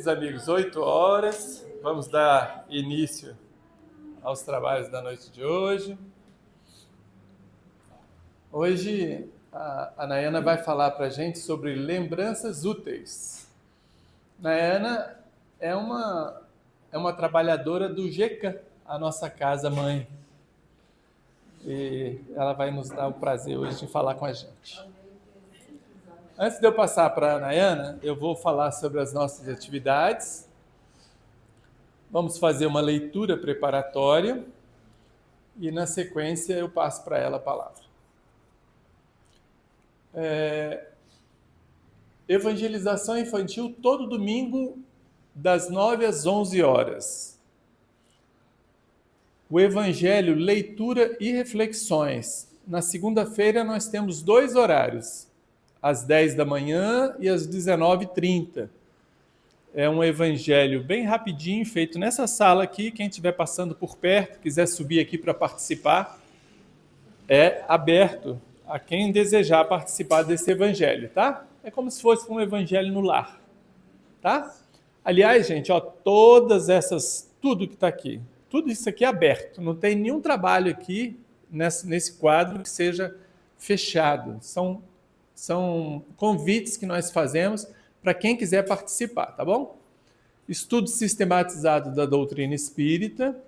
queridos amigos, 8 horas, vamos dar início aos trabalhos da noite de hoje. Hoje a Nayana vai falar para a gente sobre lembranças úteis. Nayana é uma trabalhadora do GECA, a nossa casa-mãe. E ela vai nos dar o prazer hoje de falar com a gente. Antes de eu passar para a Nayana, eu vou falar sobre as nossas atividades. Vamos fazer uma leitura preparatória e, na sequência, eu passo para ela a palavra. Evangelização infantil todo domingo, das 9 às 11 horas. O Evangelho, leitura e reflexões. Na segunda-feira nós temos 2 horários, às 10 da manhã e às 19h30. É um evangelho bem rapidinho, feito nessa sala aqui. Quem estiver passando por perto, quiser subir aqui para participar, é aberto a quem desejar participar desse evangelho, tá? É como se fosse um evangelho no lar, tá? Aliás, gente, ó, tudo que está aqui, tudo isso aqui é aberto. Não tem nenhum trabalho aqui nesse quadro que seja fechado. São convites que nós fazemos para quem quiser participar, tá bom? Estudo sistematizado da doutrina espírita,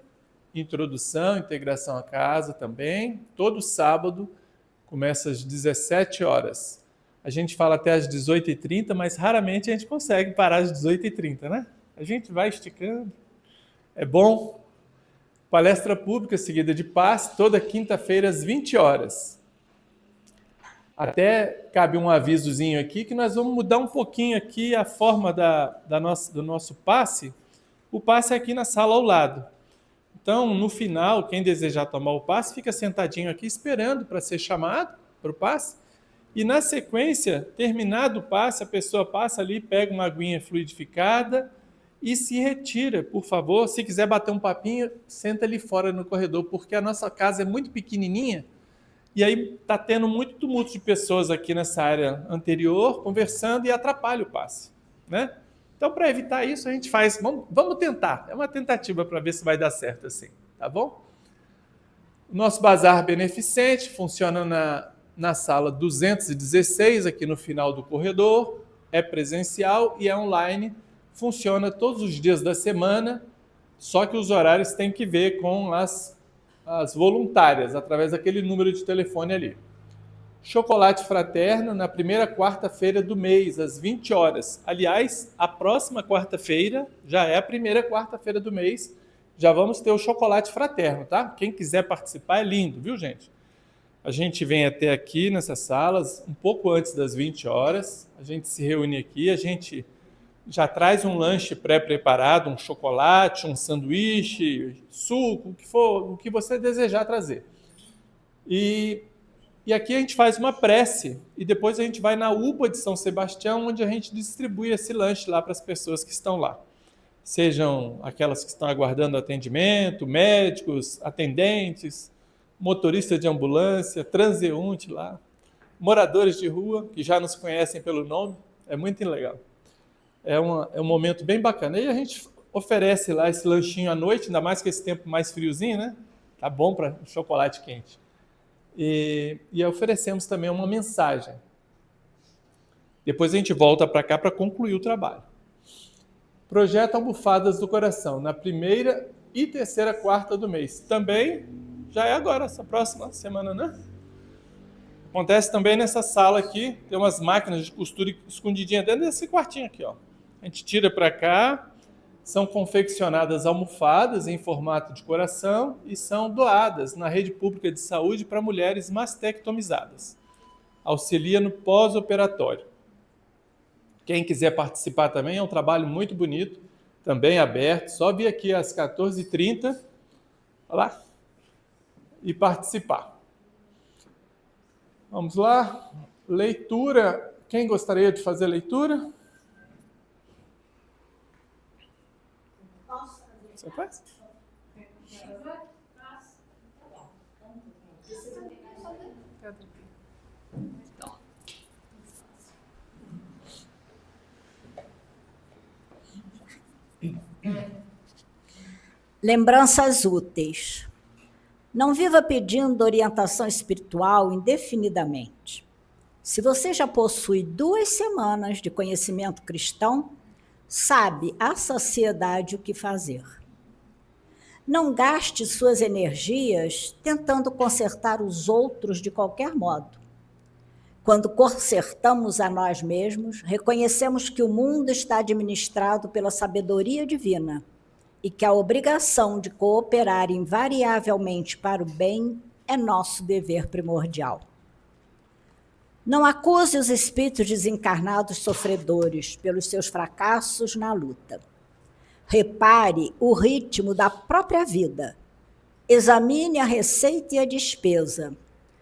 introdução, integração à casa também, todo sábado, começa às 17 horas. A gente fala até às 18h30, mas raramente a gente consegue parar às 18h30, né? A gente vai esticando. É bom. Palestra pública seguida de passe, toda quinta-feira às 20 horas. Até cabe um avisozinho aqui que nós vamos mudar um pouquinho aqui a forma do nosso passe. O passe é aqui na sala ao lado. Então, no final, quem desejar tomar o passe, fica sentadinho aqui esperando para ser chamado para o passe. E na sequência, terminado o passe, a pessoa passa ali, pega uma aguinha fluidificada e se retira, por favor. Se quiser bater um papinho, senta ali fora no corredor, porque a nossa casa é muito pequenininha. E aí está tendo muito tumulto de pessoas aqui nessa área anterior, conversando, e atrapalha o passe, né? Então, para evitar isso, a gente faz... Vamos tentar. É uma tentativa para ver se vai dar certo assim, tá bom? O nosso bazar beneficente funciona na sala 216, aqui no final do corredor. É presencial e é online. Funciona todos os dias da semana, só que os horários têm que ver com as voluntárias, através daquele número de telefone ali. Chocolate fraterno na primeira quarta-feira do mês, às 20 horas. Aliás, a próxima quarta-feira já é a primeira quarta-feira do mês. Já vamos ter o chocolate fraterno, tá? Quem quiser participar é lindo, viu, gente? A gente vem até aqui nessas salas um pouco antes das 20 horas. A gente se reúne aqui, a gente já traz um lanche pré-preparado, um chocolate, um sanduíche, suco, o que for, o que você desejar trazer. E aqui a gente faz uma prece e depois a gente vai na UPA de São Sebastião, onde a gente distribui esse lanche lá para as pessoas que estão lá. Sejam aquelas que estão aguardando atendimento, médicos, atendentes, motorista de ambulância, transeunte lá, moradores de rua, que já nos conhecem pelo nome. É muito legal. É um momento bem bacana. E a gente oferece lá esse lanchinho à noite, ainda mais que esse tempo mais friozinho, né? Tá bom para um chocolate quente. E oferecemos também uma mensagem. Depois a gente volta para cá para concluir o trabalho. Projeto Almofadas do Coração, na primeira e terceira quarta do mês. Também já é agora, essa próxima semana, né? Acontece também nessa sala aqui, tem umas máquinas de costura escondidinhas dentro desse quartinho aqui, ó. A gente tira para cá, são confeccionadas almofadas em formato de coração e são doadas na rede pública de saúde para mulheres mastectomizadas. Auxilia no pós-operatório. Quem quiser participar também, é um trabalho muito bonito, também aberto, só vir aqui às 14h30, olha lá, e participar. Vamos lá, leitura. Quem gostaria de fazer leitura? Você faz? Lembranças úteis. Não viva pedindo orientação espiritual indefinidamente. Se você já possui 2 semanas de conhecimento cristão, sabe à saciedade o que fazer. Não gaste suas energias tentando consertar os outros de qualquer modo. Quando consertamos a nós mesmos, reconhecemos que o mundo está administrado pela sabedoria divina e que a obrigação de cooperar invariavelmente para o bem é nosso dever primordial. Não acuse os espíritos desencarnados sofredores pelos seus fracassos na luta. Repare o ritmo da própria vida. Examine a receita e a despesa,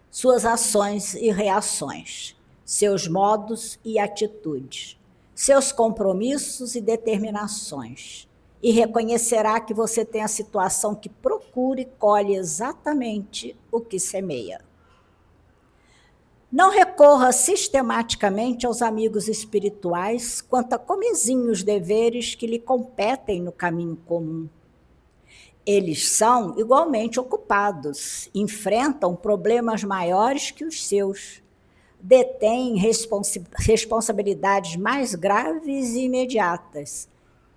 suas ações e reações, seus modos e atitudes, seus compromissos e determinações, e reconhecerá que você tem a situação que procura e colhe exatamente o que semeia. Não recorra sistematicamente aos amigos espirituais quanto a comezinhos deveres que lhe competem no caminho comum. Eles são igualmente ocupados, enfrentam problemas maiores que os seus, detêm responsabilidades mais graves e imediatas.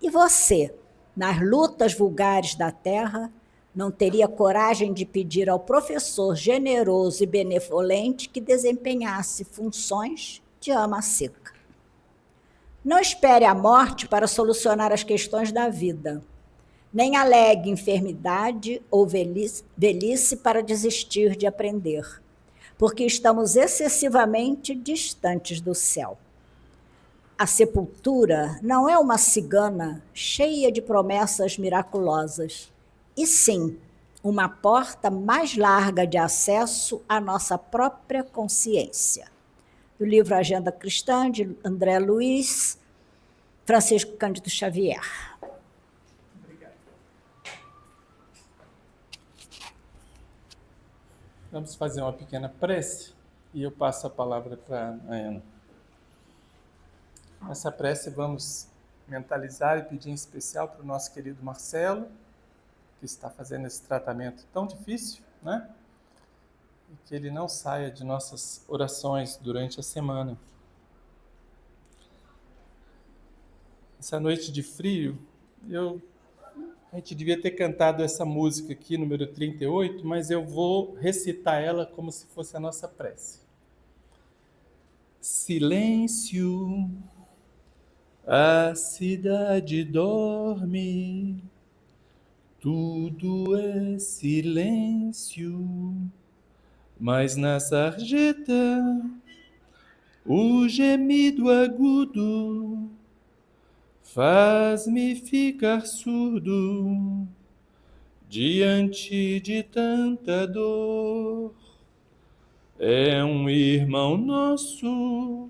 E você, nas lutas vulgares da terra, não teria coragem de pedir ao professor generoso e benevolente que desempenhasse funções de ama seca. Não espere a morte para solucionar as questões da vida. Nem alegue enfermidade ou velhice para desistir de aprender, porque estamos excessivamente distantes do céu. A sepultura não é uma cigana cheia de promessas miraculosas, e sim uma porta mais larga de acesso à nossa própria consciência. Do livro Agenda Cristã, de André Luiz, Francisco Cândido Xavier. Obrigado. Vamos fazer uma pequena prece e eu passo a palavra para a Ana. Nessa prece vamos mentalizar e pedir em especial para o nosso querido Marcelo, que está fazendo esse tratamento tão difícil, né? E que ele não saia de nossas orações durante a semana. Essa noite de frio, a gente devia ter cantado essa música aqui, número 38, mas eu vou recitar ela como se fosse a nossa prece. Silêncio, a cidade dorme, tudo é silêncio, mas na sarjeta o gemido agudo faz-me ficar surdo diante de tanta dor. É um irmão nosso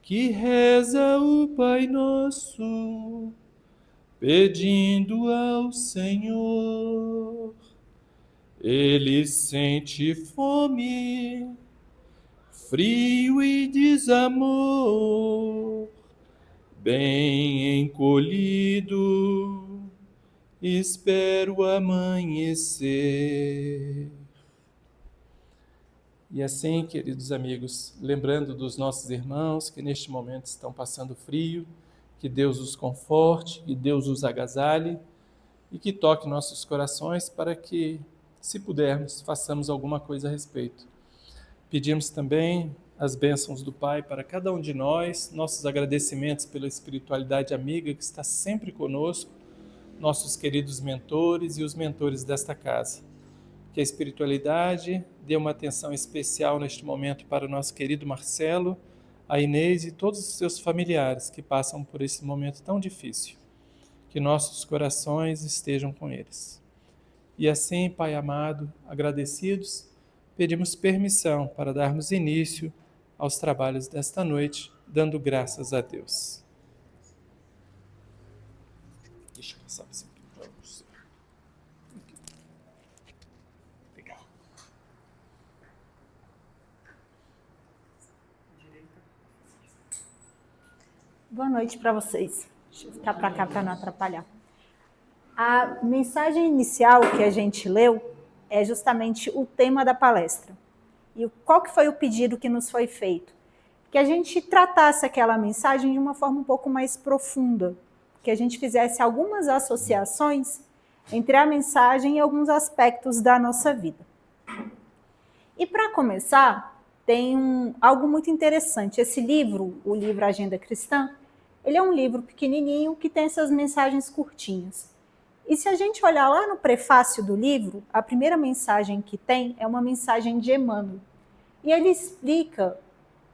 que reza o Pai Nosso, pedindo ao Senhor. Ele sente fome, frio e desamor, bem encolhido, espero amanhecer. E assim, queridos amigos, lembrando dos nossos irmãos que neste momento estão passando frio, que Deus os conforte, que Deus os agasalhe e que toque nossos corações para que, se pudermos, façamos alguma coisa a respeito. Pedimos também as bênçãos do Pai para cada um de nós, nossos agradecimentos pela espiritualidade amiga que está sempre conosco, nossos queridos mentores e os mentores desta casa. Que a espiritualidade dê uma atenção especial neste momento para o nosso querido Marcelo, a Inês e todos os seus familiares que passam por esse momento tão difícil. Que nossos corações estejam com eles. E assim, Pai amado, agradecidos, pedimos permissão para darmos início aos trabalhos desta noite, dando graças a Deus. Deixa eu passar isso aqui para você. Legal. Boa noite para vocês. Deixa eu ficar para cá para não atrapalhar. A mensagem inicial que a gente leu é justamente o tema da palestra. E qual que foi o pedido que nos foi feito? Que a gente tratasse aquela mensagem de uma forma um pouco mais profunda, que a gente fizesse algumas associações entre a mensagem e alguns aspectos da nossa vida. E para começar, tem algo muito interessante. Esse livro, o livro Agenda Cristã, ele é um livro pequenininho que tem essas mensagens curtinhas. E se a gente olhar lá no prefácio do livro, a primeira mensagem que tem é uma mensagem de Emmanuel. E ele explica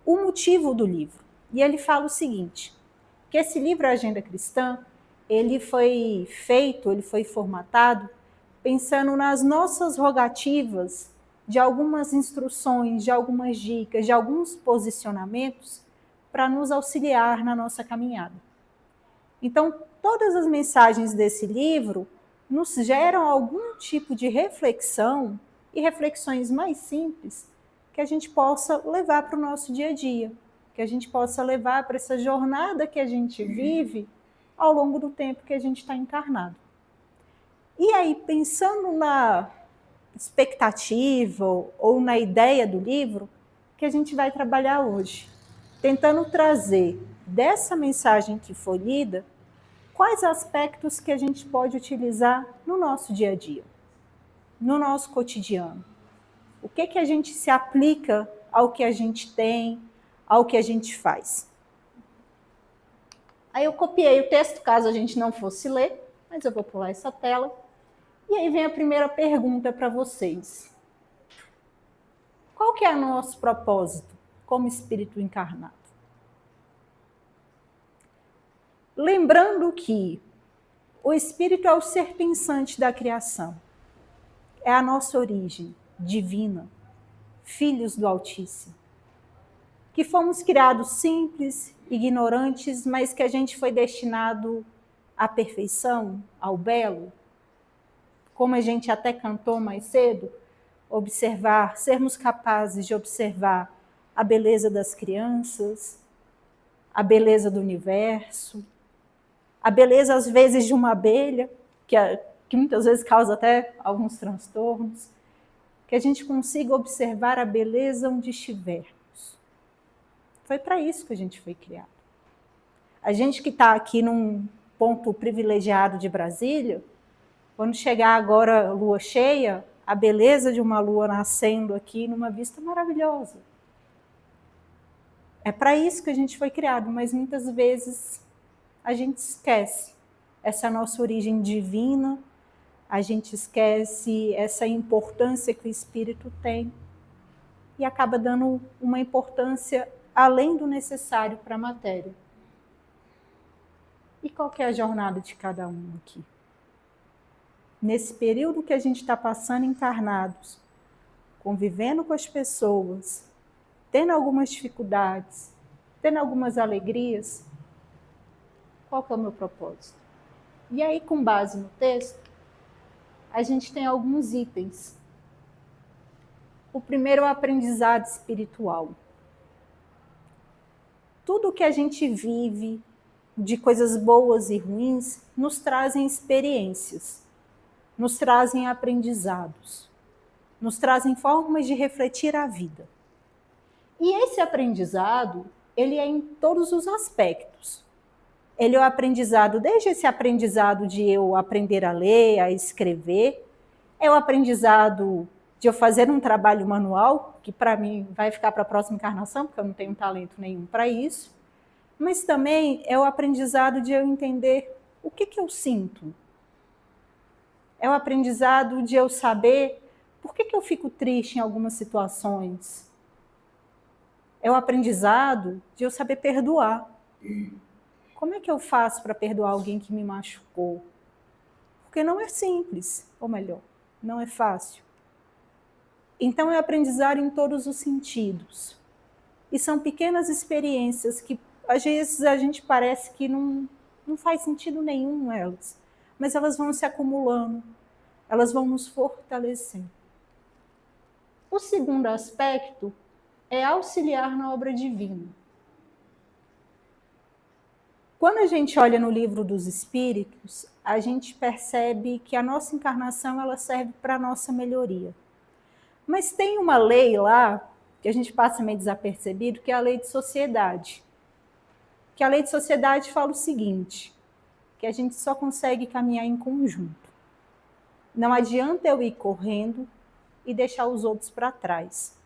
o motivo do livro. E ele fala o seguinte, que esse livro Agenda Cristã, ele foi feito, ele foi formatado pensando nas nossas rogativas de algumas instruções, de algumas dicas, de alguns posicionamentos para nos auxiliar na nossa caminhada. Então, todas as mensagens desse livro nos geram algum tipo de reflexão e reflexões mais simples que a gente possa levar para o nosso dia a dia, que a gente possa levar para essa jornada que a gente vive ao longo do tempo que a gente está encarnado. E aí, pensando na expectativa ou na ideia do livro, que a gente vai trabalhar hoje, tentando trazer dessa mensagem que foi lida, quais aspectos que a gente pode utilizar no nosso dia a dia, no nosso cotidiano. O que a gente se aplica ao que a gente tem, ao que a gente faz. Aí eu copiei o texto, caso a gente não fosse ler, mas eu vou pular essa tela. E aí vem a primeira pergunta para vocês. Qual que é o nosso propósito como espírito encarnado? Lembrando que o espírito é o ser pensante da criação. É a nossa origem divina, filhos do Altíssimo. Que fomos criados simples, ignorantes, mas que a gente foi destinado à perfeição, ao belo. Como a gente até cantou mais cedo, observar, sermos capazes de observar a beleza das crianças, a beleza do universo, a beleza, às vezes, de uma abelha, que muitas vezes causa até alguns transtornos, que a gente consiga observar a beleza onde estivermos. Foi para isso que a gente foi criado. A gente que está aqui num ponto privilegiado de Brasília, quando chegar agora a lua cheia, a beleza de uma lua nascendo aqui numa vista maravilhosa. É para isso que a gente foi criado, mas muitas vezes a gente esquece essa nossa origem divina, a gente esquece essa importância que o espírito tem e acaba dando uma importância além do necessário para a matéria. E qual que é a jornada de cada um aqui? Nesse período que a gente está passando encarnados, convivendo com as pessoas, tendo algumas dificuldades, tendo algumas alegrias, qual que é o meu propósito? E aí, com base no texto, a gente tem alguns itens. O primeiro é o aprendizado espiritual. Tudo que a gente vive, de coisas boas e ruins, nos trazem experiências, nos trazem aprendizados, nos trazem formas de refletir a vida. E esse aprendizado, ele é em todos os aspectos. Ele é o aprendizado, desde esse aprendizado de eu aprender a ler, a escrever, é o aprendizado de eu fazer um trabalho manual, que para mim vai ficar para a próxima encarnação, porque eu não tenho talento nenhum para isso, mas também é o aprendizado de eu entender o que eu sinto. É o aprendizado de eu saber por que eu fico triste em algumas situações. É o aprendizado de eu saber perdoar. Como é que eu faço para perdoar alguém que me machucou? Porque não é simples, ou melhor, não é fácil. Então é aprendizado em todos os sentidos. E são pequenas experiências que às vezes a gente parece que não faz sentido nenhum elas, mas elas vão se acumulando, elas vão nos fortalecendo. O segundo aspecto é auxiliar na obra divina. quando a gente olha no livro dos Espíritos, a gente percebe que a nossa encarnação ela serve para a nossa melhoria. Mas tem uma lei lá, que a gente passa meio desapercebido, que é a lei de sociedade. Que a lei de sociedade fala o seguinte, que a gente só consegue caminhar em conjunto. Não adianta eu ir correndo e deixar os outros para trás,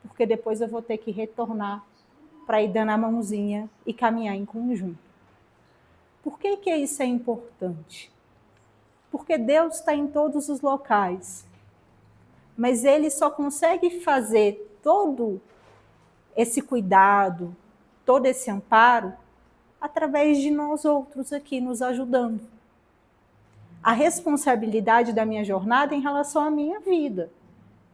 porque depois eu vou ter que retornar para ir dando a mãozinha e caminhar em conjunto. Por que que isso é importante? Porque Deus está em todos os locais, mas Ele só consegue fazer todo esse cuidado, todo esse amparo, através de nós outros aqui nos ajudando. A responsabilidade da minha jornada em relação à minha vida.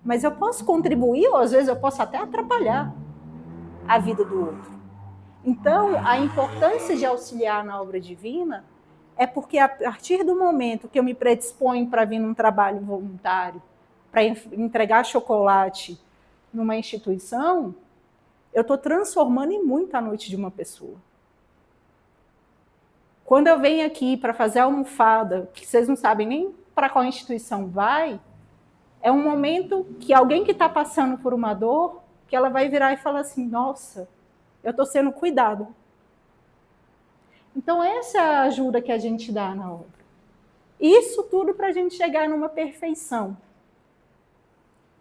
Mas eu posso contribuir, ou às vezes eu posso até atrapalhar a vida do outro. Então, a importância de auxiliar na obra divina é porque a partir do momento que eu me predisponho para vir num trabalho voluntário, para entregar chocolate numa instituição, eu estou transformando em muito a noite de uma pessoa. Quando eu venho aqui para fazer a almofada, que vocês não sabem nem para qual instituição vai, é um momento que alguém que está passando por uma dor, que ela vai virar e falar assim, nossa, eu estou sendo cuidado. Então essa é a ajuda que a gente dá na obra. Isso tudo para a gente chegar numa perfeição,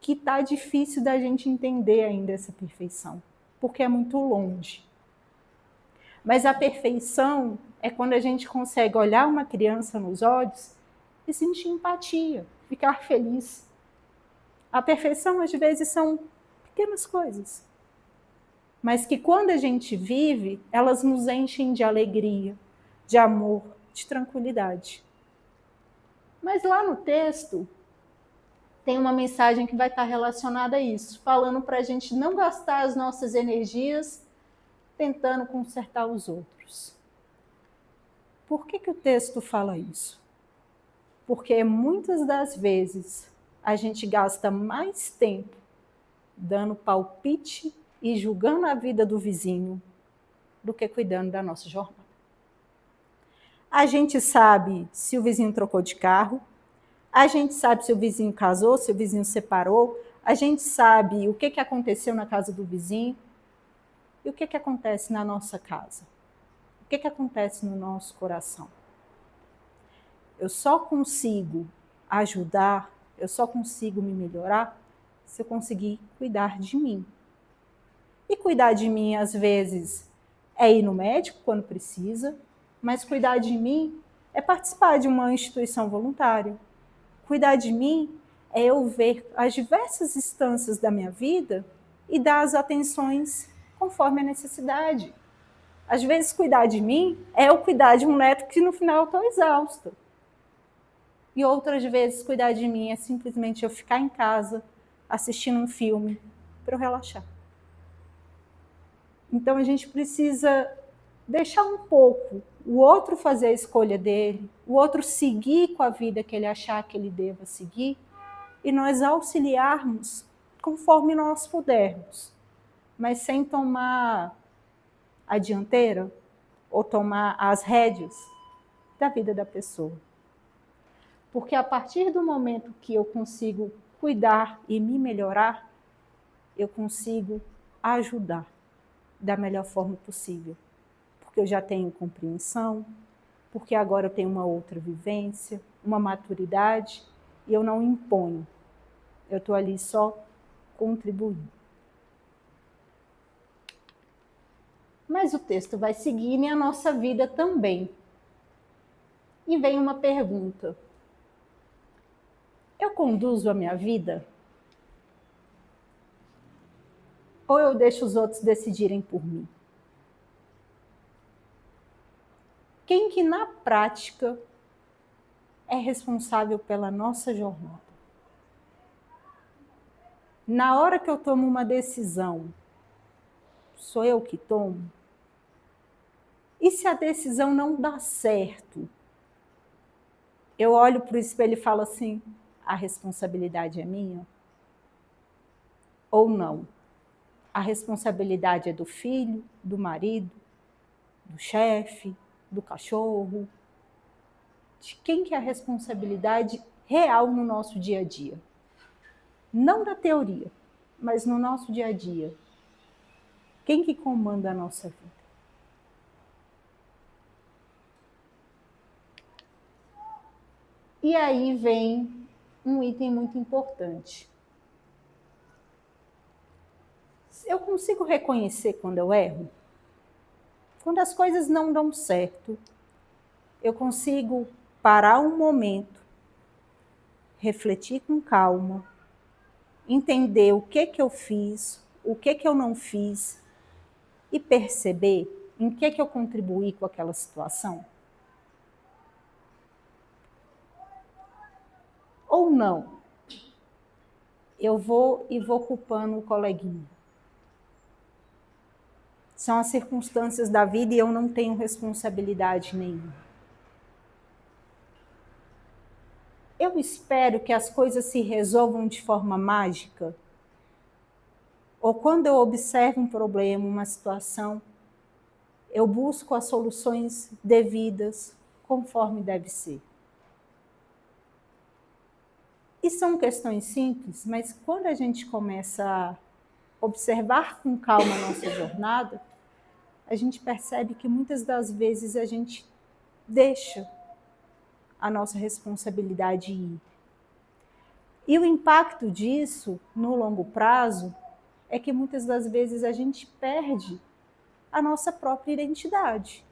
que está difícil da gente entender ainda essa perfeição, porque é muito longe. Mas a perfeição é quando a gente consegue olhar uma criança nos olhos e sentir empatia, ficar feliz. A perfeição, às vezes, são pequenas coisas, mas que quando a gente vive, elas nos enchem de alegria, de amor, de tranquilidade. Mas lá no texto, tem uma mensagem que vai estar relacionada a isso, falando para a gente não gastar as nossas energias tentando consertar os outros. Por que o texto fala isso? Porque muitas das vezes a gente gasta mais tempo dando palpite e julgando a vida do vizinho do que cuidando da nossa jornada. A gente sabe se o vizinho trocou de carro, a gente sabe se o vizinho casou, se o vizinho separou, a gente sabe o que aconteceu na casa do vizinho e o que acontece na nossa casa. O que acontece no nosso coração. Eu só consigo ajudar, eu só consigo me melhorar se eu conseguir cuidar de mim. E cuidar de mim, às vezes, é ir no médico quando precisa, mas cuidar de mim é participar de uma instituição voluntária. Cuidar de mim é eu ver as diversas instâncias da minha vida e dar as atenções conforme a necessidade. Às vezes, cuidar de mim é eu cuidar de um neto que no final eu estou exausta. E outras vezes, cuidar de mim é simplesmente eu ficar em casa assistindo um filme para eu relaxar. Então, a gente precisa deixar um pouco o outro fazer a escolha dele, o outro seguir com a vida que ele achar que ele deva seguir, e nós auxiliarmos conforme nós pudermos, mas sem tomar a dianteira ou tomar as rédeas da vida da pessoa. Porque a partir do momento que eu consigo cuidar e me melhorar, eu consigo ajudar da melhor forma possível. Porque eu já tenho compreensão, porque agora eu tenho uma outra vivência, uma maturidade, e eu não imponho. Eu estou ali só contribuindo. Mas o texto vai seguir e a nossa vida também. E vem uma pergunta. Eu conduzo a minha vida? Ou eu deixo os outros decidirem por mim? Quem que na prática é responsável pela nossa jornada? Na hora que eu tomo uma decisão, sou eu que tomo? E se a decisão não dá certo? Eu olho para o espelho e falo assim, a responsabilidade é minha? Ou não? A responsabilidade é do filho, do marido, do chefe, do cachorro. De quem que é a responsabilidade real no nosso dia a dia? Não da teoria, mas no nosso dia a dia. Quem que comanda a nossa vida? E aí vem um item muito importante. Eu consigo reconhecer quando eu erro? Quando as coisas não dão certo, eu consigo parar um momento, refletir com calma, entender o que eu fiz, o que eu não fiz e perceber em que eu contribuí com aquela situação? Ou não? Eu vou culpando o coleguinha. São as circunstâncias da vida e eu não tenho responsabilidade nenhuma. Eu espero que as coisas se resolvam de forma mágica. Ou quando eu observo um problema, uma situação, eu busco as soluções devidas, conforme deve ser. E são questões simples, mas quando a gente começa a observar com calma a nossa jornada, a gente percebe que muitas das vezes a gente deixa a nossa responsabilidade ir. E o impacto disso, no longo prazo, é que muitas das vezes a gente perde a nossa própria identidade.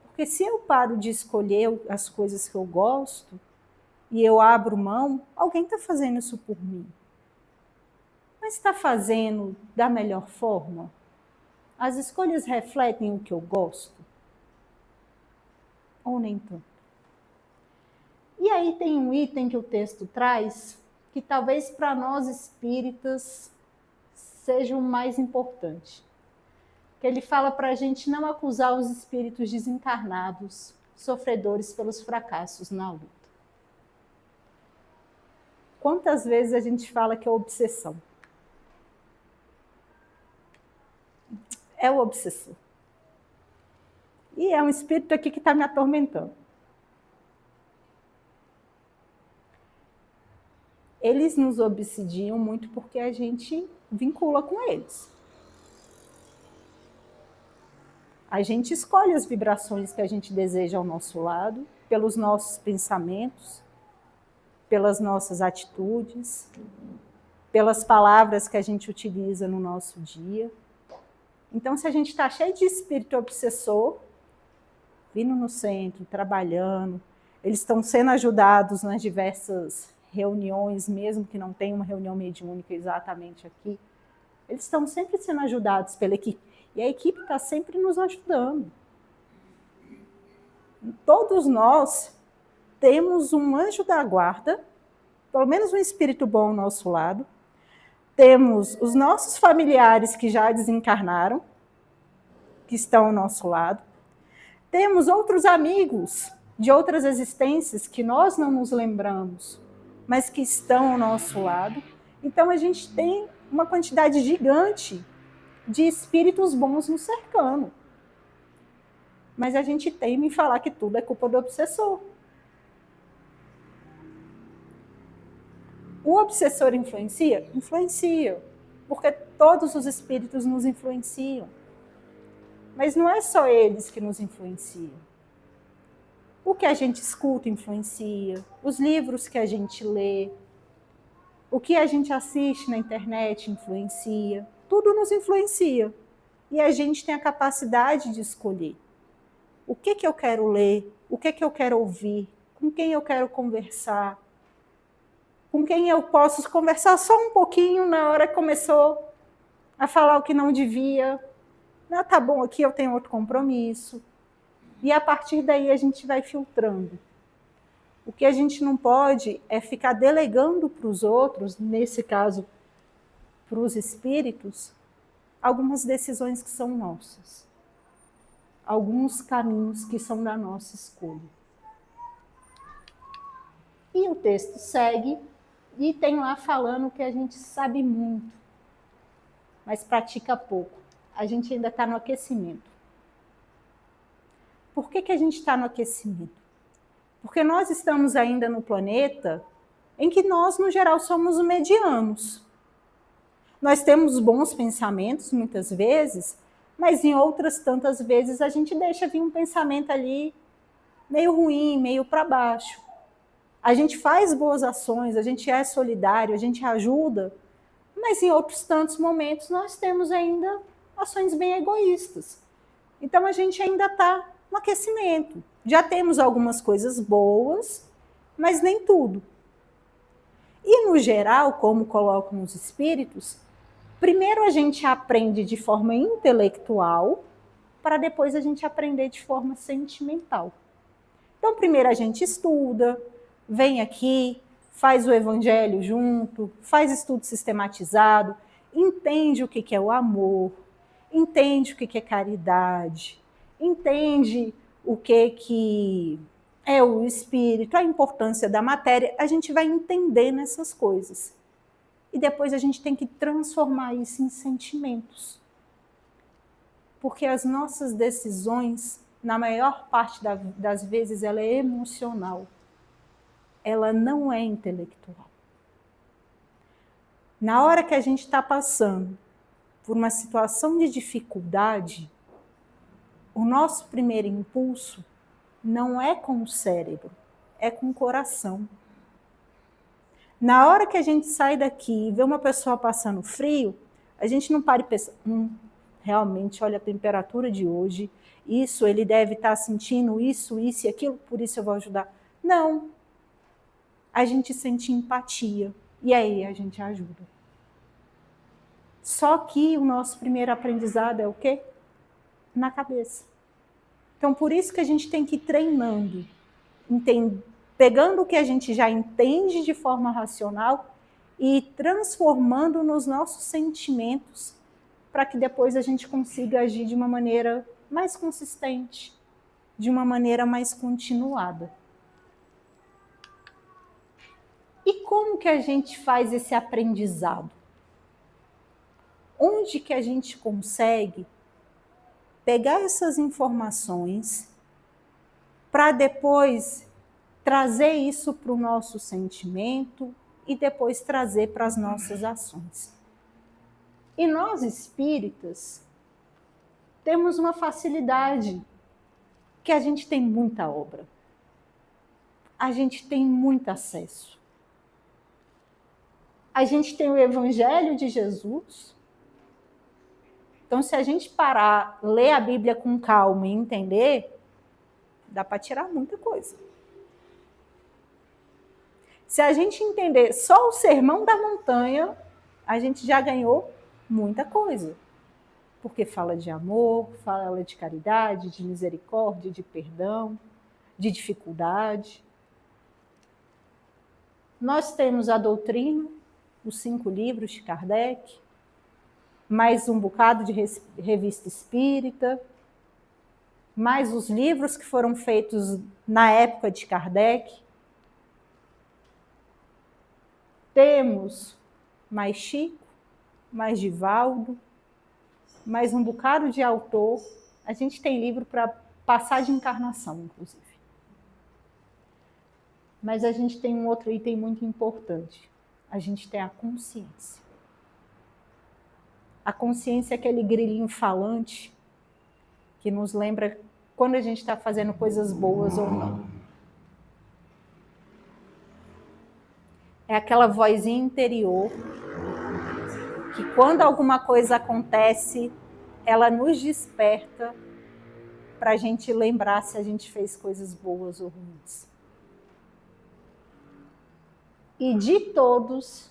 Porque se eu paro de escolher as coisas que eu gosto e eu abro mão, alguém está fazendo isso por mim. Mas está fazendo da melhor forma? As escolhas refletem o que eu gosto? Ou nem tanto? E aí tem um item que o texto traz, que talvez para nós espíritas seja o mais importante. Que ele fala para a gente não acusar os espíritos desencarnados, sofredores pelos fracassos na luta. Quantas vezes a gente fala que é obsessão? É o obsessor. E é um espírito aqui que está me atormentando. Eles nos obsidiam muito porque a gente vincula com eles. A gente escolhe as vibrações que a gente deseja ao nosso lado, pelos nossos pensamentos, pelas nossas atitudes, pelas palavras que a gente utiliza no nosso dia. Então, se a gente está cheio de espírito obsessor, vindo no centro, trabalhando, eles estão sendo ajudados nas diversas reuniões, mesmo que não tenha uma reunião mediúnica exatamente aqui, eles estão sempre sendo ajudados pela equipe. E a equipe está sempre nos ajudando. Todos nós temos um anjo da guarda, pelo menos um espírito bom ao nosso lado, temos os nossos familiares que já desencarnaram, que estão ao nosso lado, temos outros amigos de outras existências que nós não nos lembramos, mas que estão ao nosso lado. Então a gente tem uma quantidade gigante de espíritos bons nos cercando. Mas a gente teima em falar que tudo é culpa do obsessor. O obsessor influencia? Influencia, porque todos os espíritos nos influenciam. Mas não é só eles que nos influenciam. O que a gente escuta influencia, os livros que a gente lê, o que a gente assiste na internet influencia, tudo nos influencia. E a gente tem a capacidade de escolher o que eu quero ler, o que eu quero ouvir, com quem eu quero conversar, com quem eu posso conversar só um pouquinho na hora que começou a falar o que não devia. Ah, tá bom, aqui eu tenho outro compromisso. E a partir daí a gente vai filtrando. O que a gente não pode é ficar delegando para os outros, nesse caso, para os espíritos, algumas decisões que são nossas. Alguns caminhos que são da nossa escolha. E o texto segue e tem lá falando que a gente sabe muito, mas pratica pouco. A gente ainda está no aquecimento. Por que a gente está no aquecimento? Porque nós estamos ainda no planeta em que nós, no geral, somos medianos. Nós temos bons pensamentos, muitas vezes, mas em outras tantas vezes a gente deixa vir um pensamento ali meio ruim, meio para baixo. A gente faz boas ações, a gente é solidário, a gente ajuda, mas em outros tantos momentos nós temos ainda ações bem egoístas. Então a gente ainda está no aquecimento. Já temos algumas coisas boas, mas nem tudo. E no geral, como colocam os espíritos, primeiro a gente aprende de forma intelectual, para depois a gente aprender de forma sentimental. Então primeiro a gente estuda, vem aqui, faz o evangelho junto, faz estudo sistematizado, entende o que é o amor, entende o que é caridade, entende o que é o espírito, a importância da matéria, a gente vai entender nessas coisas. E depois a gente tem que transformar isso em sentimentos. Porque as nossas decisões, na maior parte das vezes, ela é emocional. Ela não é intelectual. Na hora que a gente está passando por uma situação de dificuldade, o nosso primeiro impulso não é com o cérebro, é com o coração. Na hora que a gente sai daqui e vê uma pessoa passando frio, a gente não para e pensa, realmente, olha a temperatura de hoje, isso, ele deve estar sentindo isso e aquilo, por isso eu vou ajudar. Não. A gente sente empatia e aí a gente ajuda. Só que o nosso primeiro aprendizado é o quê? Na cabeça. Então, por isso que a gente tem que ir treinando, pegando o que a gente já entende de forma racional e transformando nos nossos sentimentos para que depois a gente consiga agir de uma maneira mais consistente, de uma maneira mais continuada. E como que a gente faz esse aprendizado? Onde que a gente consegue pegar essas informações para depois trazer isso para o nosso sentimento e depois trazer para as nossas ações? E nós espíritas temos uma facilidade, que a gente tem muita obra. A gente tem muito acesso. A gente tem o Evangelho de Jesus. Então, se a gente parar, ler a Bíblia com calma e entender, dá para tirar muita coisa. Se a gente entender só o Sermão da Montanha, a gente já ganhou muita coisa. Porque fala de amor, fala de caridade, de misericórdia, de perdão, de dificuldade. Nós temos a doutrina, os 5 livros de Kardec, mais um bocado de revista espírita, mais os livros que foram feitos na época de Kardec. Temos mais Chico, mais Divaldo, mais um bocado de autor. A gente tem livro para passar de encarnação, inclusive. Mas a gente tem um outro item muito importante. A gente tem a consciência. A consciência é aquele grilinho falante que nos lembra quando a gente está fazendo coisas boas ou não. É aquela vozinha interior que quando alguma coisa acontece, ela nos desperta para a gente lembrar se a gente fez coisas boas ou ruins. E de todos,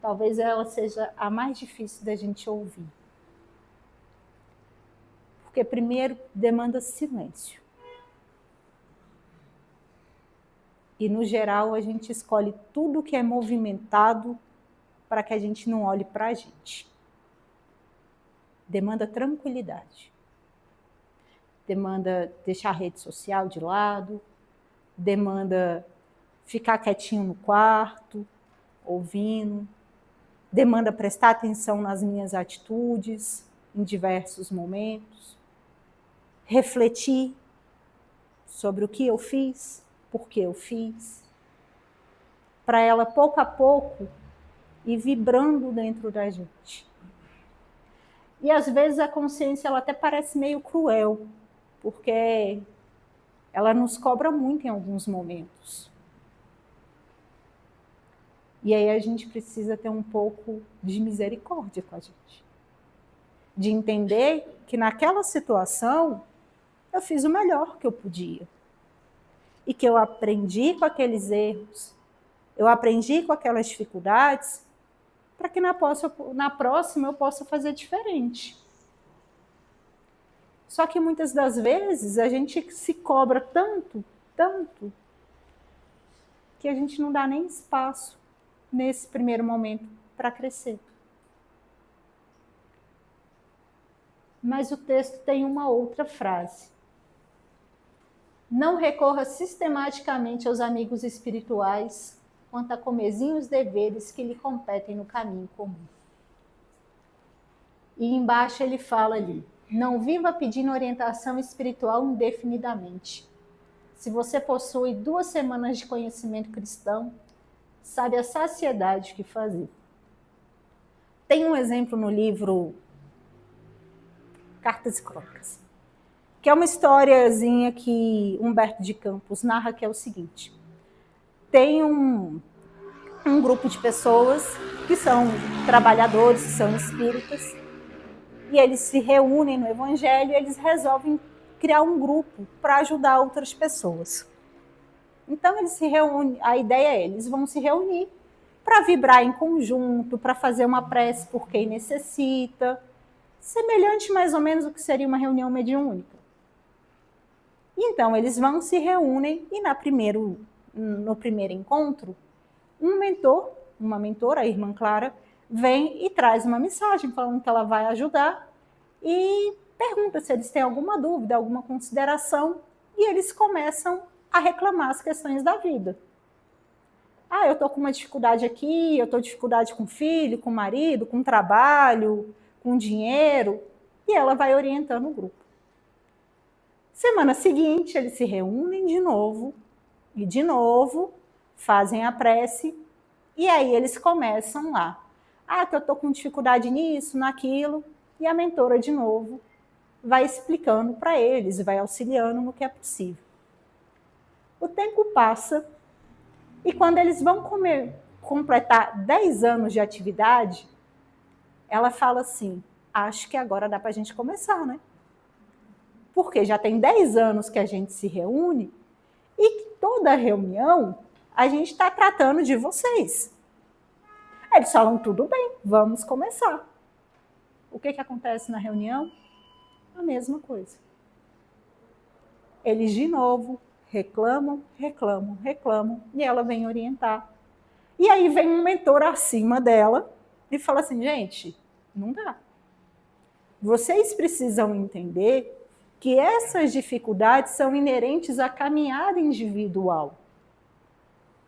talvez ela seja a mais difícil da gente ouvir. Porque primeiro demanda silêncio. E no geral a gente escolhe tudo que é movimentado para que a gente não olhe para a gente. Demanda tranquilidade. Demanda deixar a rede social de lado, demanda ficar quietinho no quarto, ouvindo, demanda prestar atenção nas minhas atitudes em diversos momentos, refletir sobre o que eu fiz, por que eu fiz, para ela, pouco a pouco, ir vibrando dentro da gente. E às vezes a consciência ela até parece meio cruel, porque ela nos cobra muito em alguns momentos. E aí a gente precisa ter um pouco de misericórdia com a gente. De entender que naquela situação eu fiz o melhor que eu podia. E que eu aprendi com aqueles erros, eu aprendi com aquelas dificuldades, para que na próxima eu possa fazer diferente. Só que muitas das vezes a gente se cobra tanto, que a gente não dá nem espaço nesse primeiro momento para crescer. Mas o texto tem uma outra frase. Não recorra sistematicamente aos amigos espirituais quanto a comezinhos deveres que lhe competem no caminho comum. E embaixo ele fala ali, não viva pedindo orientação espiritual indefinidamente. Se você possui 2 semanas de conhecimento cristão, sabe a saciedade o que fazer. Tem um exemplo no livro Cartas e Crônicas, que é uma historiazinha que Humberto de Campos narra, que é o seguinte. Tem um grupo de pessoas que são trabalhadores, que são espíritas, e eles se reúnem no Evangelho e eles resolvem criar um grupo para ajudar outras pessoas. Então eles se reúnem, a ideia é eles vão se reunir para vibrar em conjunto, para fazer uma prece por quem necessita, semelhante mais ou menos ao que seria uma reunião mediúnica. Então eles vão se reúnem e no primeiro encontro, um mentor, uma mentora, a irmã Clara, vem e traz uma mensagem falando que ela vai ajudar e pergunta se eles têm alguma dúvida, alguma consideração, e eles começam a reclamar as questões da vida. Eu estou com uma dificuldade aqui, eu estou com dificuldade com o filho, com o marido, com o trabalho, com dinheiro, e ela vai orientando o grupo. Semana seguinte, eles se reúnem de novo, e de novo fazem a prece, e aí eles começam lá. Que eu estou com dificuldade nisso, naquilo, e a mentora de novo vai explicando para eles, vai auxiliando no que é possível. O tempo passa, e quando eles vão completar 10 anos de atividade, ela fala assim, acho que agora dá para a gente começar, né? Porque já tem 10 anos que a gente se reúne e que toda reunião a gente está tratando de vocês. Eles falam, tudo bem, vamos começar. O que acontece na reunião? A mesma coisa. Eles de novo reclamam, e ela vem orientar. E aí vem um mentor acima dela e fala assim, gente, não dá. Vocês precisam entender que essas dificuldades são inerentes à caminhada individual.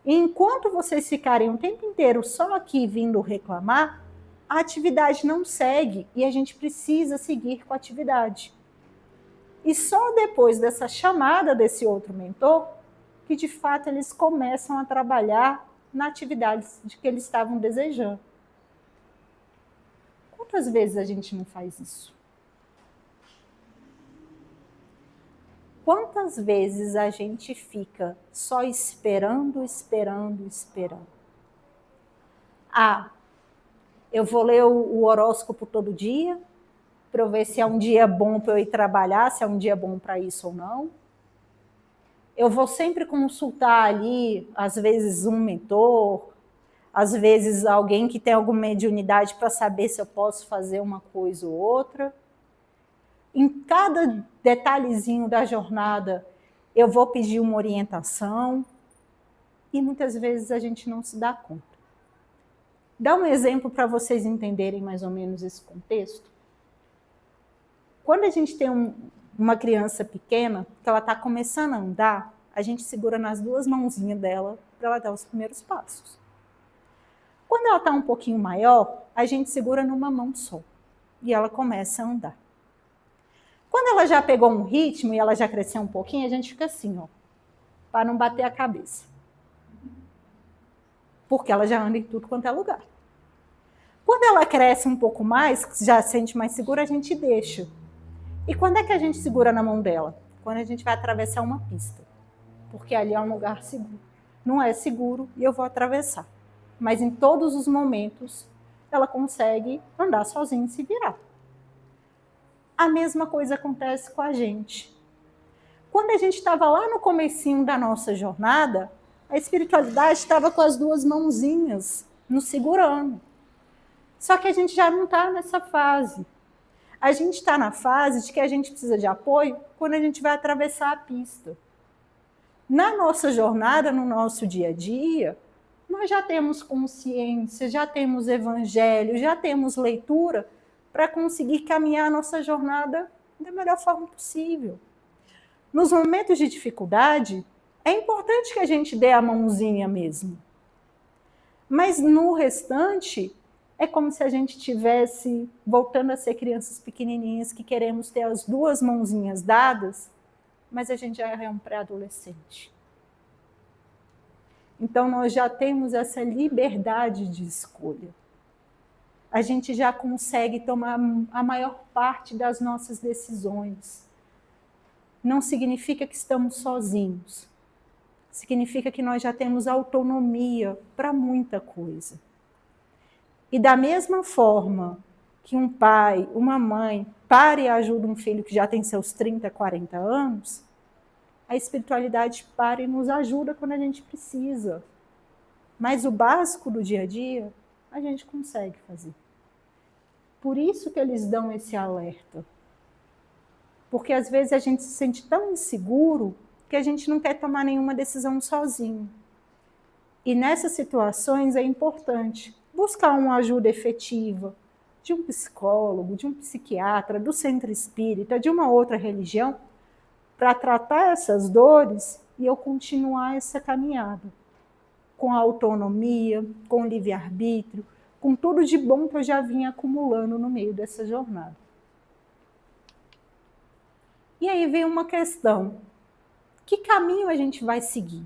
E enquanto vocês ficarem o tempo inteiro só aqui vindo reclamar, a atividade não segue e a gente precisa seguir com a atividade. E só depois dessa chamada desse outro mentor, que de fato eles começam a trabalhar na atividade de que eles estavam desejando. Quantas vezes a gente não faz isso? Quantas vezes a gente fica só esperando? Eu vou ler o horóscopo todo dia, para eu ver se é um dia bom para eu ir trabalhar, se é um dia bom para isso ou não. Eu vou sempre consultar ali, às vezes um mentor, às vezes alguém que tem alguma mediunidade para saber se eu posso fazer uma coisa ou outra. Em cada detalhezinho da jornada, eu vou pedir uma orientação e muitas vezes a gente não se dá conta. Dá um exemplo para vocês entenderem mais ou menos esse contexto. Quando a gente tem uma criança pequena, que ela está começando a andar, a gente segura nas 2 mãozinhas dela para ela dar os primeiros passos. Quando ela está um pouquinho maior, a gente segura numa mão só e ela começa a andar. Quando ela já pegou um ritmo e ela já cresceu um pouquinho, a gente fica assim, ó, para não bater a cabeça. Porque ela já anda em tudo quanto é lugar. Quando ela cresce um pouco mais, já se sente mais segura, a gente deixa. E quando é que a gente segura na mão dela? Quando a gente vai atravessar uma pista. Porque ali é um lugar seguro. Não é seguro e eu vou atravessar. Mas em todos os momentos, ela consegue andar sozinha e se virar. A mesma coisa acontece com a gente. Quando a gente estava lá no comecinho da nossa jornada, a espiritualidade estava com as duas mãozinhas nos segurando. Só que a gente já não está nessa fase. A gente está na fase de que a gente precisa de apoio quando a gente vai atravessar a pista. Na nossa jornada, no nosso dia a dia, nós já temos consciência, já temos evangelho, já temos leitura para conseguir caminhar a nossa jornada da melhor forma possível. Nos momentos de dificuldade, é importante que a gente dê a mãozinha mesmo. Mas no restante, é como se a gente estivesse voltando a ser crianças pequenininhas que queremos ter as duas mãozinhas dadas, mas a gente já é um pré-adolescente. Então, nós já temos essa liberdade de escolha. A gente já consegue tomar a maior parte das nossas decisões. Não significa que estamos sozinhos. Significa que nós já temos autonomia para muita coisa. E da mesma forma que um pai, uma mãe, para e ajuda um filho que já tem seus 30, 40 anos, a espiritualidade para e nos ajuda quando a gente precisa. Mas o básico do dia a dia, a gente consegue fazer. Por isso que eles dão esse alerta. Porque às vezes a gente se sente tão inseguro que a gente não quer tomar nenhuma decisão sozinho. E nessas situações é importante buscar uma ajuda efetiva de um psicólogo, de um psiquiatra, do centro espírita, de uma outra religião, para tratar essas dores e eu continuar essa caminhada com autonomia, com livre-arbítrio, com tudo de bom que eu já vinha acumulando no meio dessa jornada. E aí vem uma questão: que caminho a gente vai seguir?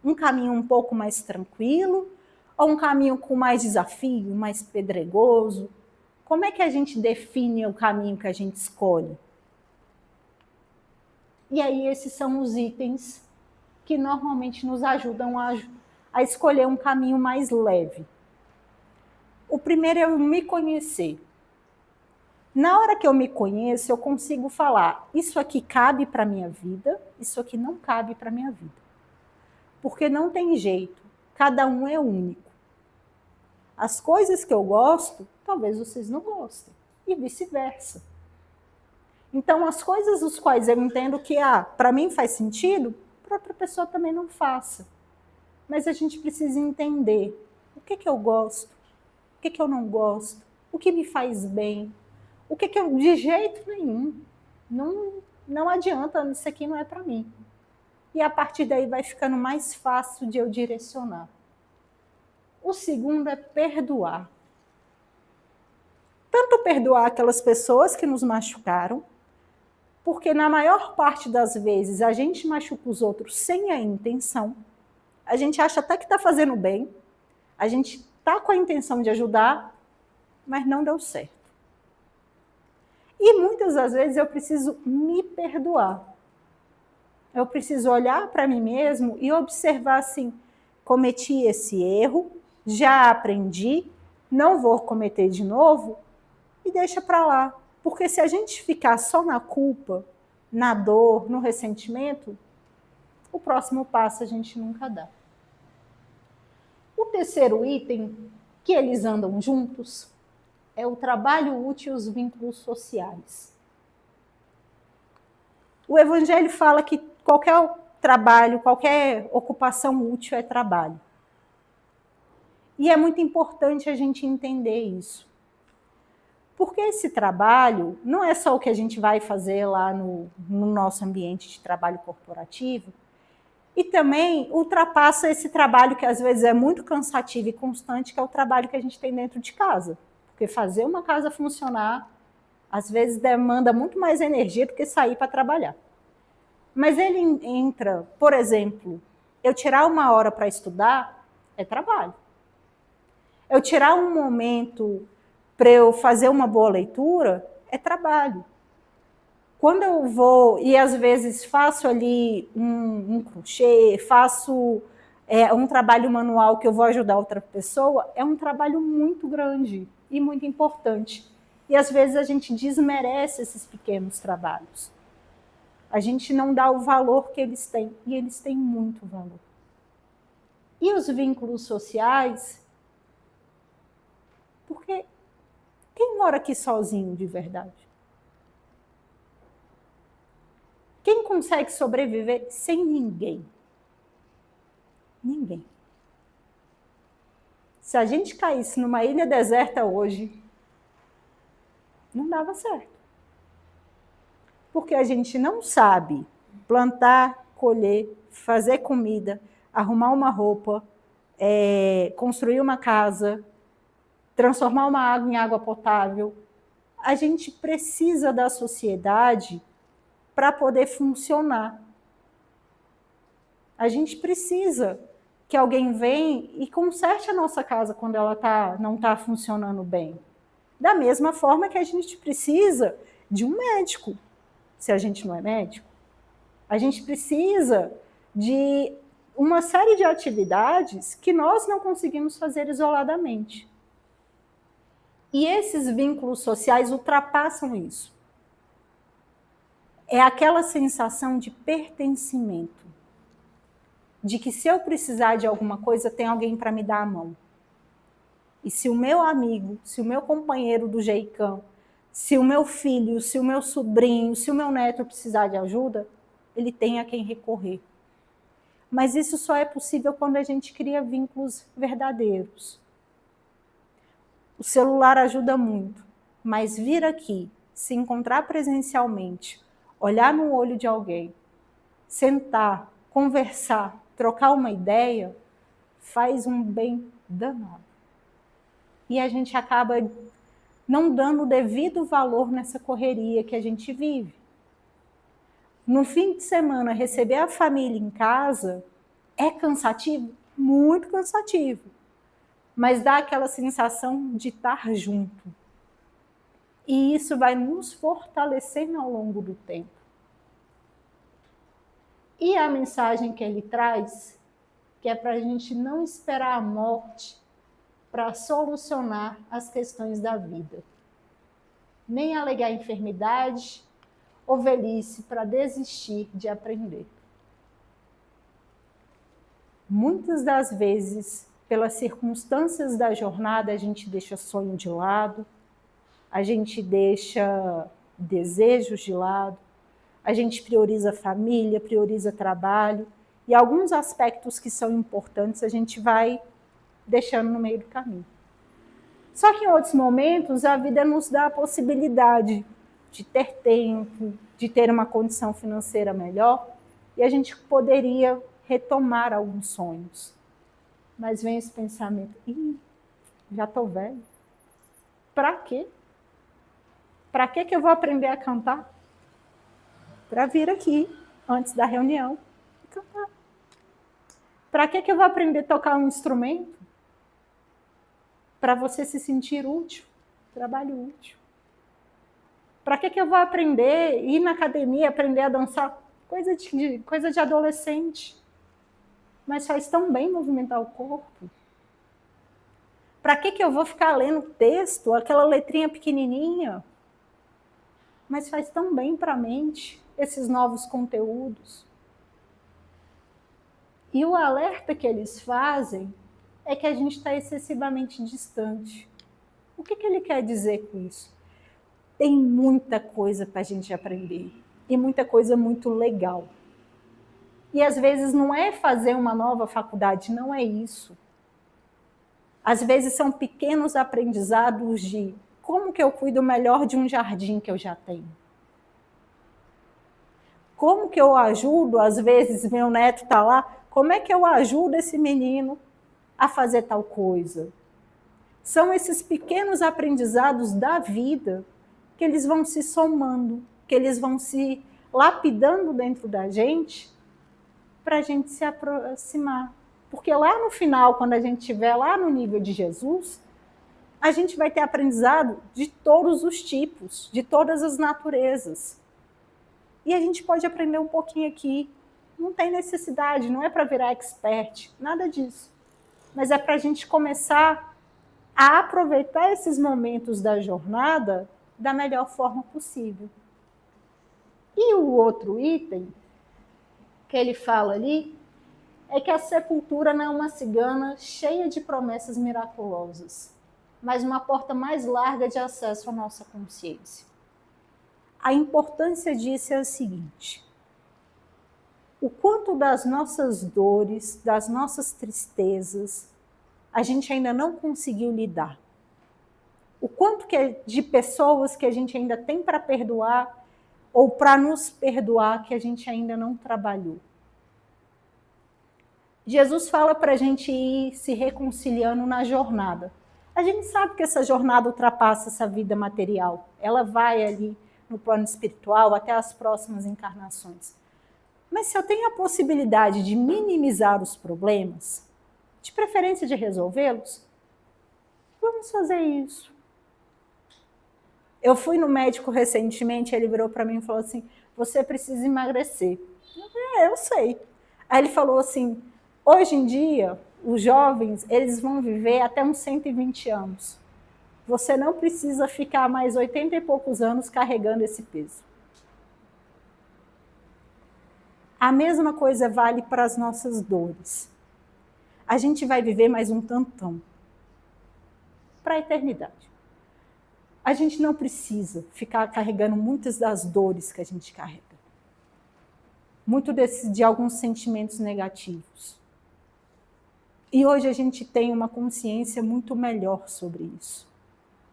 Um caminho um pouco mais tranquilo ou um caminho com mais desafio, mais pedregoso? Como é que a gente define o caminho que a gente escolhe? E aí esses são os itens que normalmente nos ajudam a escolher um caminho mais leve. O primeiro é eu me conhecer. Na hora que eu me conheço, eu consigo falar: isso aqui cabe para a minha vida, isso aqui não cabe para a minha vida. Porque não tem jeito, cada um é único. As coisas que eu gosto, talvez vocês não gostem, e vice-versa. Então, as coisas os quais eu entendo que para mim faz sentido, para outra pessoa também não faça. Mas a gente precisa entender o que eu gosto, o que eu não gosto, o que me faz bem, o que eu de jeito nenhum. Não adianta, isso aqui não é para mim. E a partir daí vai ficando mais fácil de eu direcionar. O segundo é perdoar. Tanto perdoar aquelas pessoas que nos machucaram, porque na maior parte das vezes a gente machuca os outros sem a intenção, a gente acha até que está fazendo bem, a gente está com a intenção de ajudar, mas não deu certo. E muitas das vezes eu preciso me perdoar. Eu preciso olhar para mim mesmo e observar assim: cometi esse erro, já aprendi, não vou cometer de novo, e deixa para lá. Porque se a gente ficar só na culpa, na dor, no ressentimento, o próximo passo a gente nunca dá. O terceiro item, que eles andam juntos, é o trabalho útil e os vínculos sociais. O Evangelho fala que qualquer trabalho, qualquer ocupação útil é trabalho. E é muito importante a gente entender isso. Porque esse trabalho não é só o que a gente vai fazer lá no nosso ambiente de trabalho corporativo, e também ultrapassa esse trabalho que às vezes é muito cansativo e constante, que é o trabalho que a gente tem dentro de casa. Porque fazer uma casa funcionar Às vezes demanda muito mais energia do que sair para trabalhar. Mas ele entra, por exemplo, eu tirar 1 hora para estudar é trabalho. Eu tirar um momento para eu fazer uma boa leitura é trabalho. Quando eu vou, e às vezes faço ali um crochê, faço um trabalho manual que eu vou ajudar outra pessoa, é um trabalho muito grande e muito importante. E às vezes a gente desmerece esses pequenos trabalhos. A gente não dá o valor que eles têm, e eles têm muito valor. E os vínculos sociais, porque quem mora aqui sozinho de verdade? Quem consegue sobreviver sem ninguém? Ninguém. Se a gente caísse numa ilha deserta hoje, não dava certo. Porque a gente não sabe plantar, colher, fazer comida, arrumar uma roupa, construir uma casa, transformar uma água em água potável. A gente precisa da sociedade para poder funcionar. A gente precisa que alguém venha e conserte a nossa casa quando ela não está funcionando bem. Da mesma forma que a gente precisa de um médico, se a gente não é médico. A gente precisa de uma série de atividades que nós não conseguimos fazer isoladamente. E esses vínculos sociais ultrapassam isso. É aquela sensação de pertencimento, de que se eu precisar de alguma coisa, tem alguém para me dar a mão. E se o meu amigo, se o meu companheiro do Jeicão, se o meu filho, se o meu sobrinho, se o meu neto precisar de ajuda, ele tem a quem recorrer. Mas isso só é possível quando a gente cria vínculos verdadeiros. O celular ajuda muito, mas vir aqui, se encontrar presencialmente, olhar no olho de alguém, sentar, conversar, trocar uma ideia, faz um bem danado. E a gente acaba não dando o devido valor nessa correria que a gente vive. No fim de semana, receber a família em casa é cansativo? Muito cansativo. Mas dá aquela sensação de estar junto. E isso vai nos fortalecendo ao longo do tempo. E a mensagem que ele traz, que é para a gente não esperar a morte para solucionar as questões da vida. Nem alegar enfermidade ou velhice para desistir de aprender. Muitas das vezes, pelas circunstâncias da jornada, a gente deixa sonho de lado, a gente deixa desejos de lado, a gente prioriza família, prioriza trabalho, e alguns aspectos que são importantes a gente vai deixando no meio do caminho. Só que em outros momentos a vida nos dá a possibilidade de ter tempo, de ter uma condição financeira melhor, e a gente poderia retomar alguns sonhos. Mas vem esse pensamento, já estou velho. Para quê? Para que eu vou aprender a cantar? Para vir aqui, antes da reunião, e cantar. Para que eu vou aprender a tocar um instrumento? Para você se sentir útil, trabalho útil. Para que eu vou aprender, ir na academia, aprender a dançar? Coisa de adolescente. Mas faz tão bem movimentar o corpo. Para que eu vou ficar lendo texto, aquela letrinha pequenininha? Mas faz tão bem para a mente esses novos conteúdos. E o alerta que eles fazem é que a gente está excessivamente distante. O que ele quer dizer com isso? Tem muita coisa para a gente aprender e muita coisa muito legal. E às vezes não é fazer uma nova faculdade, não é isso. Às vezes são pequenos aprendizados de como que eu cuido melhor de um jardim que eu já tenho. Como que eu ajudo, às vezes meu neto está lá, como é que eu ajudo esse menino a fazer tal coisa? São esses pequenos aprendizados da vida que eles vão se somando, que eles vão se lapidando dentro da gente para a gente se aproximar. Porque lá no final, quando a gente estiver lá no nível de Jesus, a gente vai ter aprendizado de todos os tipos, de todas as naturezas. E a gente pode aprender um pouquinho aqui. Não tem necessidade, não é para virar expert, nada disso. Mas é para a gente começar a aproveitar esses momentos da jornada da melhor forma possível. E o outro item que ele fala ali é que a sepultura não é uma cigana cheia de promessas miraculosas, mas uma porta mais larga de acesso à nossa consciência. A importância disso é a seguinte: o quanto das nossas dores, das nossas tristezas, a gente ainda não conseguiu lidar. O quanto de pessoas que a gente ainda tem para perdoar ou para nos perdoar que a gente ainda não trabalhou. Jesus fala para a gente ir se reconciliando na jornada. A gente sabe que essa jornada ultrapassa essa vida material. Ela vai ali no plano espiritual até as próximas encarnações. Mas se eu tenho a possibilidade de minimizar os problemas, de preferência de resolvê-los, vamos fazer isso. Eu fui no médico recentemente, ele virou para mim e falou assim: você precisa emagrecer. Eu sei. Aí ele falou assim: hoje em dia, os jovens, eles vão viver até uns 120 anos. Você não precisa ficar mais 80 e poucos anos carregando esse peso. A mesma coisa vale para as nossas dores. A gente vai viver mais um tantão para a eternidade. A gente não precisa ficar carregando muitas das dores que a gente carrega. Muito de alguns sentimentos negativos. E hoje a gente tem uma consciência muito melhor sobre isso.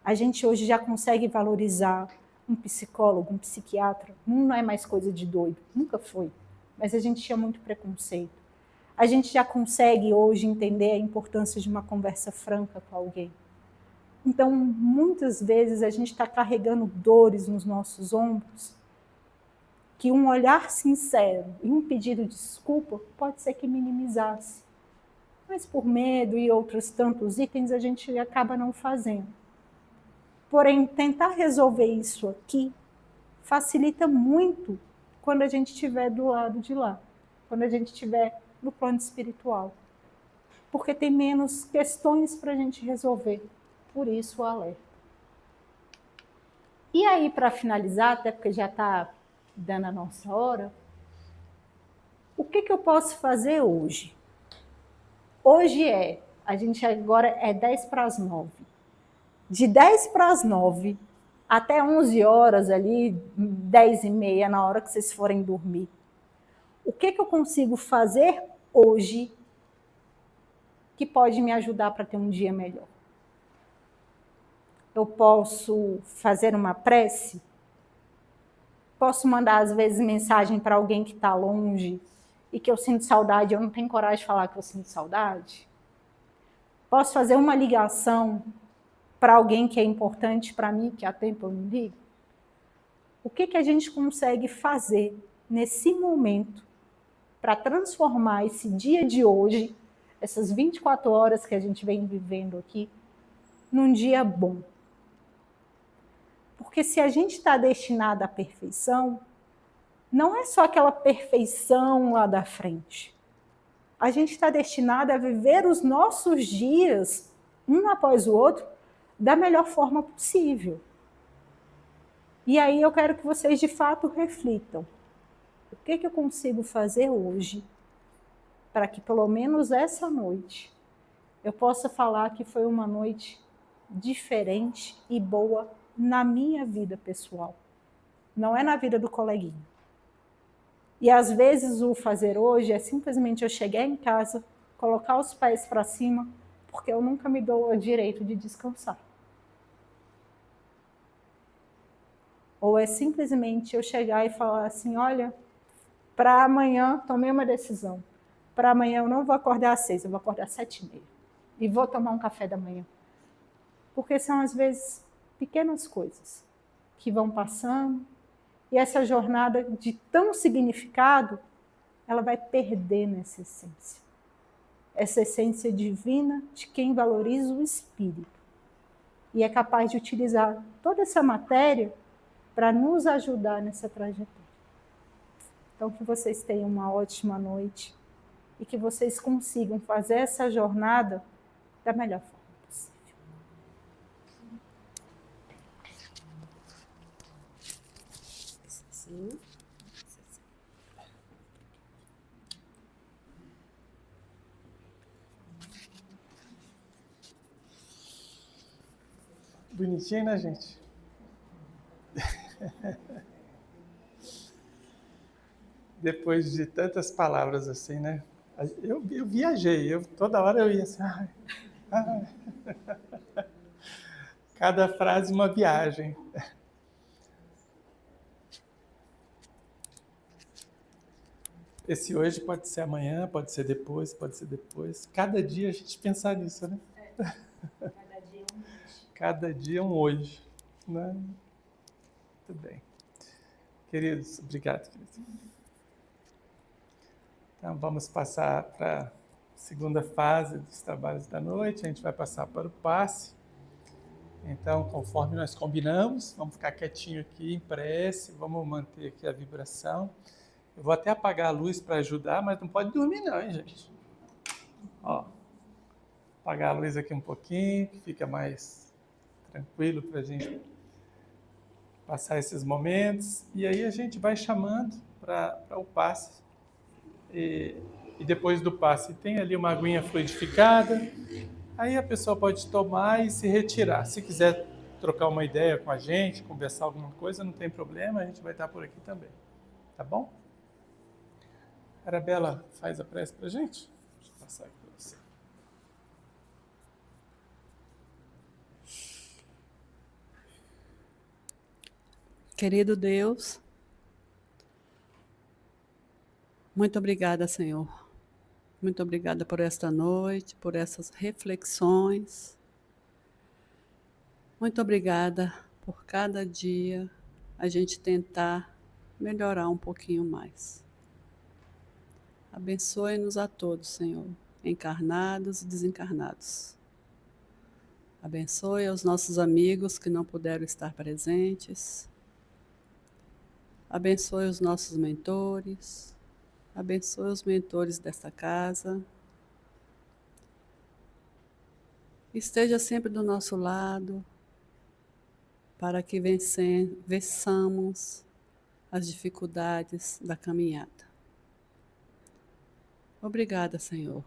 A gente hoje já consegue valorizar um psicólogo, um psiquiatra. Não é mais coisa de doido, nunca foi. Mas a gente tinha muito preconceito. A gente já consegue hoje entender a importância de uma conversa franca com alguém. Então, muitas vezes a gente está carregando dores nos nossos ombros, que um olhar sincero e um pedido de desculpa pode ser que minimizasse. Mas por medo e outros tantos itens a gente acaba não fazendo. Porém, tentar resolver isso aqui facilita muito quando a gente estiver do lado de lá, quando a gente estiver no plano espiritual. Porque tem menos questões para a gente resolver. Por isso o alerta. E aí, para finalizar, até porque já está dando a nossa hora, o que eu posso fazer hoje? Hoje a gente agora é 10 para as 9. De 10 para as 9 até 11 horas ali, 10 e meia, na hora que vocês forem dormir. O que eu consigo fazer hoje que pode me ajudar para ter um dia melhor? Eu posso fazer uma prece? Posso mandar, às vezes, mensagem para alguém que está longe e que eu sinto saudade, eu não tenho coragem de falar que eu sinto saudade? Posso fazer uma ligação para alguém que é importante para mim, que há tempo eu não ligo? O que a gente consegue fazer nesse momento para transformar esse dia de hoje, essas 24 horas que a gente vem vivendo aqui, num dia bom? Porque se a gente está destinado à perfeição, não é só aquela perfeição lá da frente. A gente está destinado a viver os nossos dias, um após o outro, da melhor forma possível. E aí eu quero que vocês, de fato, reflitam. O que eu consigo fazer hoje para que, pelo menos essa noite, eu possa falar que foi uma noite diferente e boa na minha vida pessoal. Não é na vida do coleguinha. E às vezes o fazer hoje é simplesmente eu chegar em casa, colocar os pés para cima, porque eu nunca me dou o direito de descansar. Ou é simplesmente eu chegar e falar assim: olha, para amanhã tomei uma decisão. Para amanhã eu não vou acordar às 6, eu vou acordar às 7h30. E vou tomar um café da manhã. Porque são, às vezes, pequenas coisas que vão passando, e essa jornada de tão significado, ela vai perder nessa essência. Essa essência divina de quem valoriza o espírito. E é capaz de utilizar toda essa matéria para nos ajudar nessa trajetória. Então, que vocês tenham uma ótima noite e que vocês consigam fazer essa jornada da melhor forma possível. Sim. Bonitinho, né, gente? Depois de tantas palavras assim, né? Eu viajei, toda hora eu ia assim. Cada frase uma viagem. Esse hoje pode ser amanhã, pode ser depois, pode ser depois. Cada dia a gente pensar nisso, né? Cada dia um hoje. Cada dia um hoje, né? Muito bem. Queridos, obrigado, queridos. Então, vamos passar para a segunda fase dos trabalhos da noite. A gente vai passar para o passe. Então, conforme nós combinamos, vamos ficar quietinho aqui em prece, vamos manter aqui a vibração. Eu vou até apagar a luz para ajudar, mas não pode dormir não, hein, gente? Ó, apagar a luz aqui um pouquinho, que fica mais tranquilo para a gente passar esses momentos. E aí a gente vai chamando para o passe. E depois do passe tem ali uma aguinha fluidificada. Aí a pessoa pode tomar e se retirar. Se quiser trocar uma ideia com a gente, conversar alguma coisa, não tem problema, a gente vai estar por aqui também. Tá bom? Arabella, faz a prece pra gente? Deixa eu passar aqui para você. Querido Deus, muito obrigada, Senhor. Muito obrigada por esta noite, por essas reflexões. Muito obrigada por cada dia a gente tentar melhorar um pouquinho mais. Abençoe-nos a todos, Senhor, encarnados e desencarnados. Abençoe aos nossos amigos que não puderam estar presentes. Abençoe os nossos mentores. Abençoe os mentores desta casa. Esteja sempre do nosso lado, para que vençamos as dificuldades da caminhada. Obrigada, Senhor,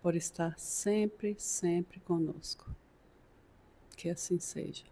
por estar sempre, sempre conosco. Que assim seja.